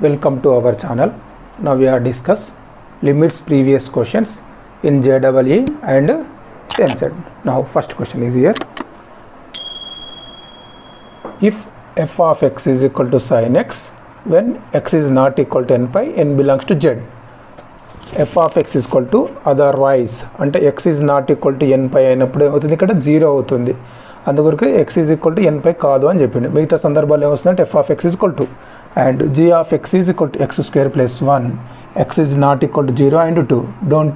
Welcome to our channel. Now we are discuss limits previous questions in JEE and TENSET. Now first question is here. If f of x is equal to sin x when x is not equal to n pi, n belongs to z. f of x is equal to otherwise అంటే x is not equal to n pi అయినప్పుడు ఏమవుతుంది, ఇక్కడ 0 అవుతుంది. అందుకొరకు x is equal to n pi కాదు అని చెప్పిండు. మిగతా సందర్భాల్లో ఏమొస్తుందంటే f of x is equal to and g of x is equal to x square plus 1. x is not equal to 0 and 2. Don't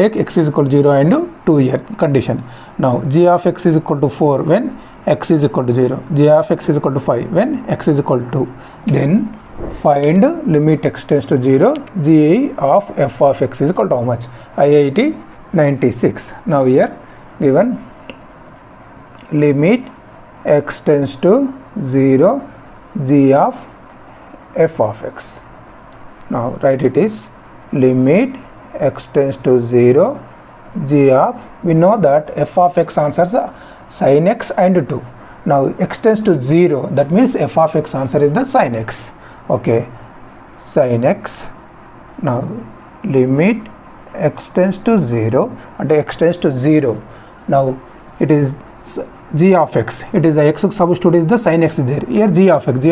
take x is equal to 0 and 2 here condition. Now g of x is equal to 4 when x is equal to 0. g of x is equal to 5 when x is equal to 2. Then find limit x tends to 0. g of f of x is equal to how much? IIT 96. Now here given limit x tends to 0 g of f of x. Now write it is limit x tends to 0 g of, we know that f of x answers sin x and 2. Now x tends to 0, that means f of x answer is the sin x. Okay, sin x. Now limit x tends to 0 and x tends to 0. Now it is g of x, it is the x substitute is the sin x there. Here g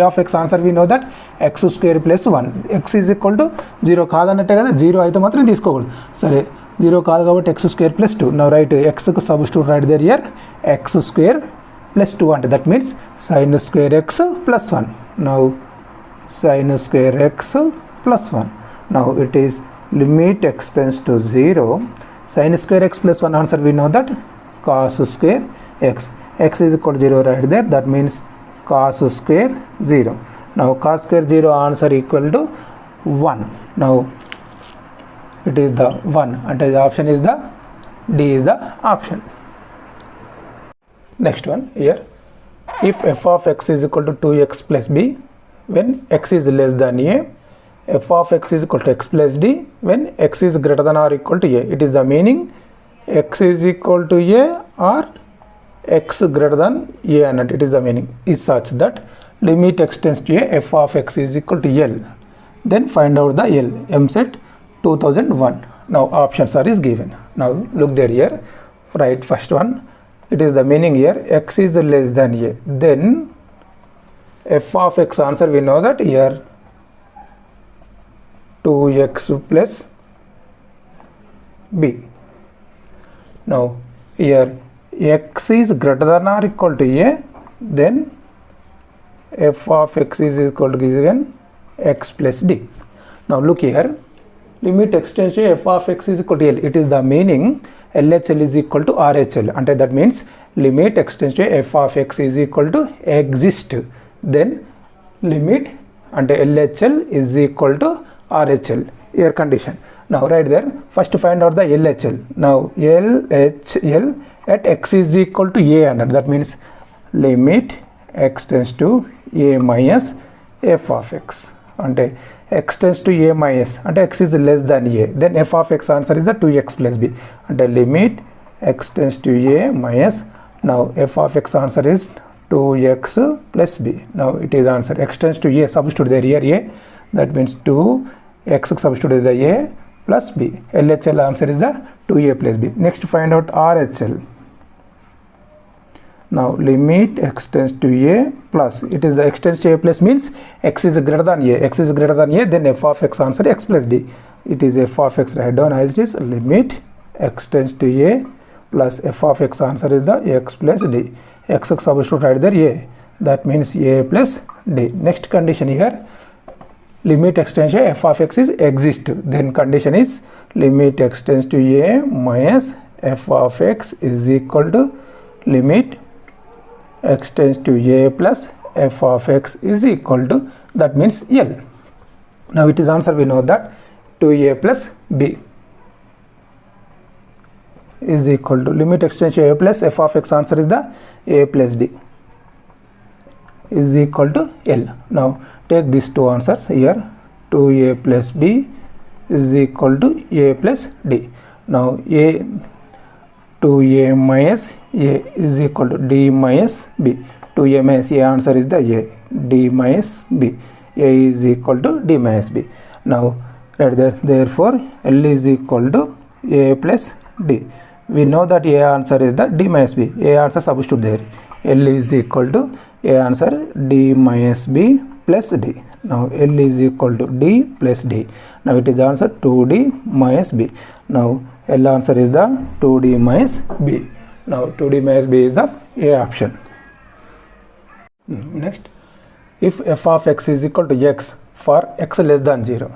of x answer we know that x square plus 1. x is equal to 0 కాదన్నట్టే కదా, 0 అయితే మాత్రం తీసుకోకూడదు. సరే 0 కాదు కాబట్టి x square plus 2. Now write x కు substitute right there here x square plus 2 అంటే that means sin square x plus 1. Now sin square x plus 1. Now it is limit x tends to 0 sin square x plus 1 answer we know that cos square x. x is equal to 0 right there, that means cos square 0. Now cos square 0 answer equal to 1. Now it is the 1 and the option is the D is the option. Next one here, if f of x is equal to 2x plus b when x is less than a, f of x is equal to x plus d when x is greater than or equal to a. It is the meaning x is equal to a or x greater than a and it is the meaning is such that limit x tends to a, f of x is equal to L. Then find out the L. MSET 2001. Now options are is given. Now look there here, write first one. It is the meaning here x is less than a, then f of x answer we know that here 2x plus b. Now here x is greater than or equal to a, then f of x is equal to given x plus d. Now look here, limit x tends to f of x is equal to L. It is the meaning LHL is equal to RHL and that means limit x tends to f of x is equal to exist, then limit and LHL is equal to RHL. Here condition. Now right there, first find out the LHL. Now LHL at x is equal to a and that means limit x tends to a minus f of x అంటే x tends to a minus అంటే x is less than a, then f of x answer is the 2x plus b అంటే limit x tends to a minus, now f of x answer is 2x plus b. Now it is answer x tends to a, substitute there here a, that means 2x substitute is the a plus b. LHL answer is the 2a plus b. Next find out RHL. Now limit x tends to a plus, it is the x tends to a plus means x is greater than a, x is greater than a, then f of x answer x plus d. It is f of x, write down as it is limit x tends to a plus f of x answer is the x plus d. X substitute right there a, that means a plus d. Next condition here, limit x tends to a, f of x is exist, then condition is limit x tends to a minus f of x is equal to limit x tends to a plus f of x is equal to, that means L. Now it is answer we know that 2a plus b is equal to limit x tends to a plus f of x answer is the a plus d is equal to L. Now take these two answers here, 2a plus b is equal to a plus d. Now a 2a minus a is equal to d minus b. 2a minus a answer is the a, d minus b. A is equal to D minus B. Now right there, therefore L is equal to A plus D. We know that A answer is the D minus B. A answer substitute there. L is equal to A answer D minus B plus D. Now L is equal to D plus D. Now it is the answer 2D minus B. Now L answer is the 2D minus B. Now 2D minus B is the A option. Next, if f of x is equal to x for x less than 0,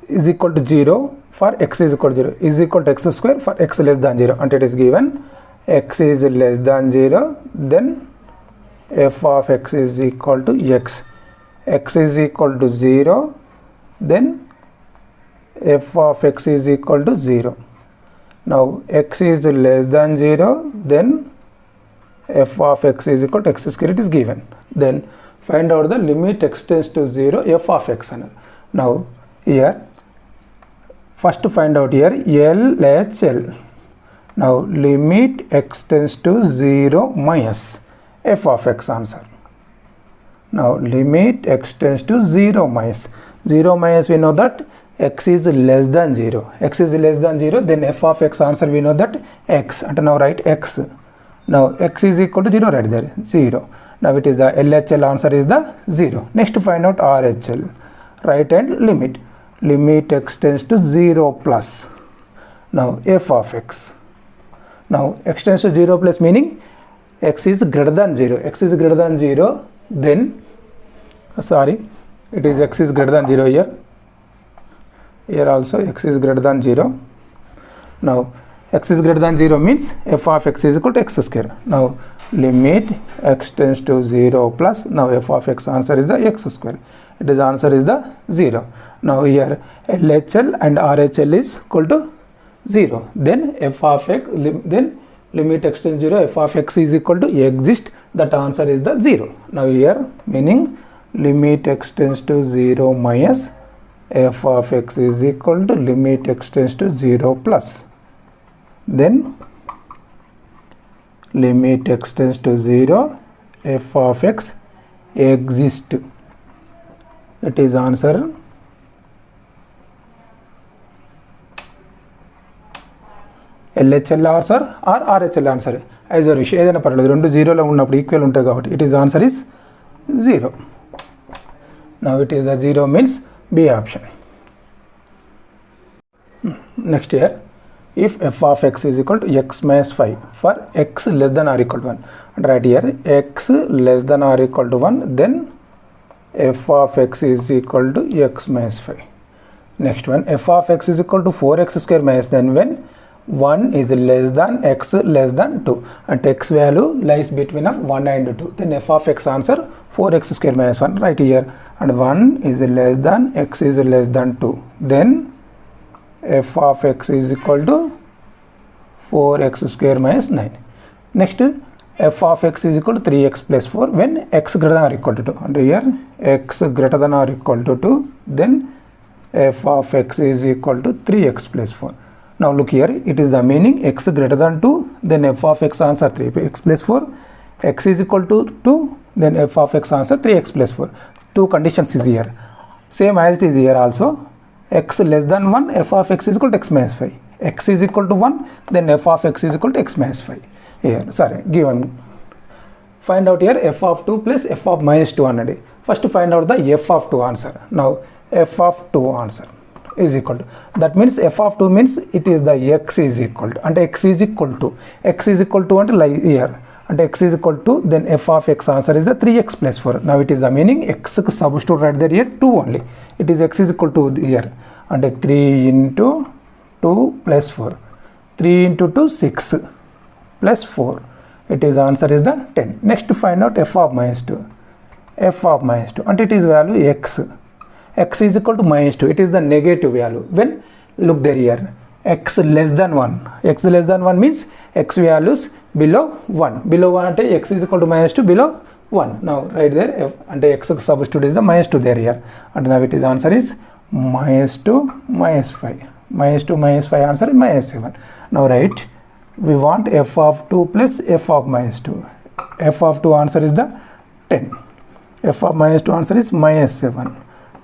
is equal to 0 for x is equal to 0, is equal to x square for x less than 0, and it is given x is less than 0, then f of x is equal to x. X is equal to 0, then f of x is equal to 0. Now x is less than 0, then f of x is equal to x square, it is given. Then find out the limit x tends to 0 f of x. Now here first to find out here LHL. Now limit x tends to 0 minus f of x answer. Now limit x tends to 0 minus we know that x is less than 0. X is less than 0, then f of x answer we know that x, and now write x. Now x is equal to 0 right there, 0. Now it is the LHL answer is the 0. Next to find out RHL, right hand limit. Limit x tends to 0 plus. Now f of x. Now x tends to 0 plus meaning x is greater than 0. X is greater than 0, then it is x is greater than 0 here. Here also x is greater than 0. Now x is greater than 0 means f of x is equal to x square. Now limit x tends to 0 plus. Now f of x answer is the x square. It is answer is the 0. Now here LHL and RHL is equal to 0. Then f of x, then limit x tends to 0, f of x is equal to exist. That answer is the 0. Now here meaning limit x tends to 0 minus f of x is equal to limit x tends to 0 plus. Then limit x tends to 0 f of x exist. It is answer LHL answer or RHL answer. As a wish, ఏదైనా పర్లేదు, రెండు జీరోలో ఉన్నప్పుడు equal ఉంటాయి కాబట్టి it is answer is 0. Now it is a 0 means B option. Next here, if f of x is equal to x minus 5 for x less than or equal to 1, and right here x less than or equal to 1, then f of x is equal to x minus 5. Next one, f of x is equal to 4x square minus, then when 1 is less than x less than 2, and x value lies between of 1 and 2, then f of x answer 4x square minus 1 right here, and 1 is less than x is less than 2, then f of x is equal to 4x square minus 9. Next, f of x is equal to 3x plus 4 when x greater than or equal to 2, and here x greater than or equal to 2, then f of x is equal to 3x plus 4. Now look here, it is the meaning x greater than 2, then f of x answer 3x plus 4, x is equal to 2, then f of x answer 3x plus 4. Two conditions is here. Same as it is here also. X less than 1, f of x is equal to x minus 5. X is equal to 1, then f of x is equal to x minus 5. Here, given. Find out here f of 2 plus f of minus 2 already. First to find out the f of 2 answer. Now f of 2 answer is equal to, that means f of 2 means it is the x is equal to, and x is equal to and like here, and x is equal to, then f of x answer is the 3x plus 4. Now it is the meaning x substitute right there here 2 only. It is x is equal to here, and 3 into 2 plus 4. 3 into 2 6 plus 4. It is answer is the 10. Next to find out f of minus 2. F of minus 2, and it is value x. X is equal to minus 2. It is the negative value. When look there here, x less than 1. X less than 1 means x values below 1. Below 1 ante x is equal to minus 2, below 1. Now right there f ante x substitute is the minus 2 there here, and now it is answer is minus 2 minus 5. Minus 2 minus 5 answer is minus 7. Now right, we want f of 2 plus f of minus 2. F of 2 answer is the 10. f of minus 2 answer is minus 7.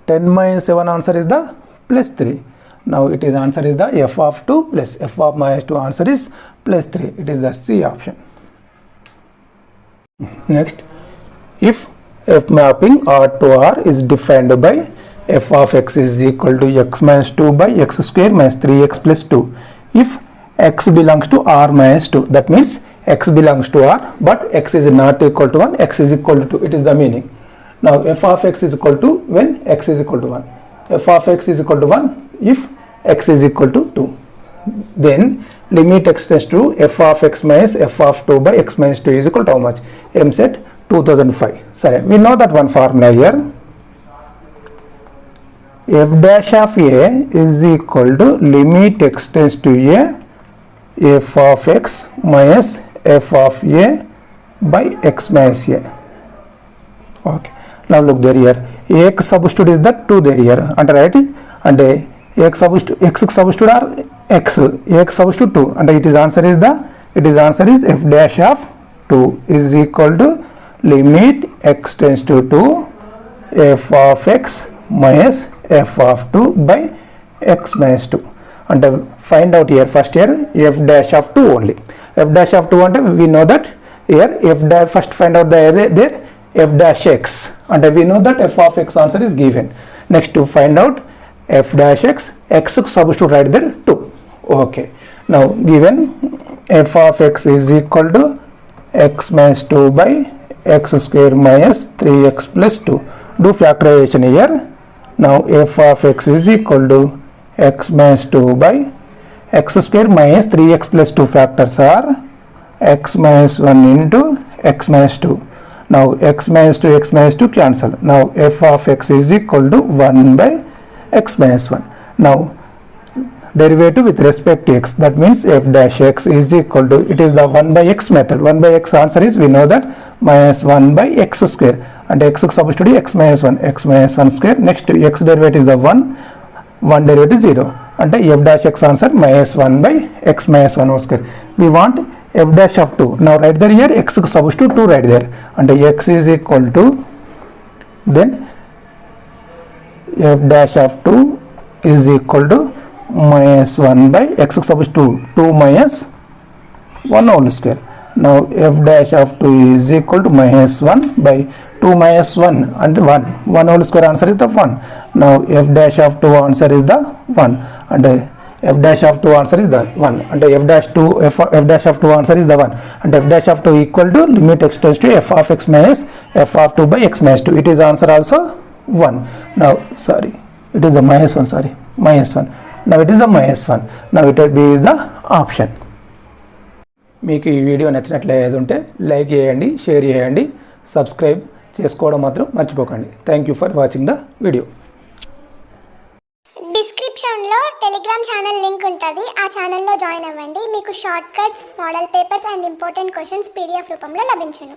10 minus 7 answer is the plus 3. Now it is answer is the f of 2 plus f of minus 2 answer is plus 3. It is the C option. Next, if f mapping R to R is defined by f of x is equal to x minus 2 by x square minus 3x plus 2. If x belongs to R minus 2, that means x belongs to R but x is not equal to 1, x is equal to 2. It is the meaning. Now f of x is equal to when x is equal to 1. F of x is equal to 1 if x is equal to 2. Then limit x tends to f of x minus f of 2 by x minus 2 is equal to how much? M set 2005. Sorry, we know that one formula here. F dash of a is equal to limit x tends to a f of x minus f of a by x minus a. Okay. Now look there here. X substitute is the 2 there here. And right? And x substitute are x substitute 2. And it is answer is f dash of 2 is equal to limit x tends to 2 f of x minus f of 2 by x minus 2. And find out here first here f dash of 2 only. F dash of 2 and we know that here f dash first find out the there f dash x and we know that f of x answer is given. Next to find out f dash x substitute right there 2. Okay. Now given f of x is equal to x minus 2 by x square minus 3x plus 2. Do factorization here. Now f of x is equal to x minus 2 by x square minus 3x plus 2 factors are x minus 1 into x minus 2. Now x minus 2 cancel. Now f of x is equal to 1 by x minus 1. Now derivative with respect to x, that means f dash x is equal to, it is the 1 by x method. 1 by x answer is, we know that minus 1 by x square and x substitute x minus 1 square. Next x derivative is the 1 derivative 0 and f dash x answer minus 1 by x minus 1 whole square. We want f dash of 2. Now write there here x substitute 2 right there and x is equal to, then f dash of 2 is equal to minus 1 by x substitute 2 minus 1 whole square. Now f dash of 2 is equal to minus 1 by 2 minus 1 and 1 whole square answer is the 1. Now f dash of 2 answer is the 1 and f dash of 2 answer is the 1 and f dash of 2 answer is the 1 and f dash of 2 equal to limit x tends to f of x minus f of 2 by x minus 2. It is answer also 1. Now sorry, it is the minus 1, sorry, minus 1. Now it is the minus 1. Now it will be the option. మీకు ఈ video నచ్చినట్లయితే ఉంటే like చేయండి, share చేయండి, subscribe చేసుకోవడం మాత్రం మర్చిపోకండి. Thank you for watching the video. డిస్క్రిప్షన్లో టెలిగ్రామ్ ఛానల్ లింక్ ఉంటుంది. ఆ ఛానల్లో జాయిన్ అవ్వండి. మీకు short cuts, model papers and important questions PDF రూపంలో లభించును.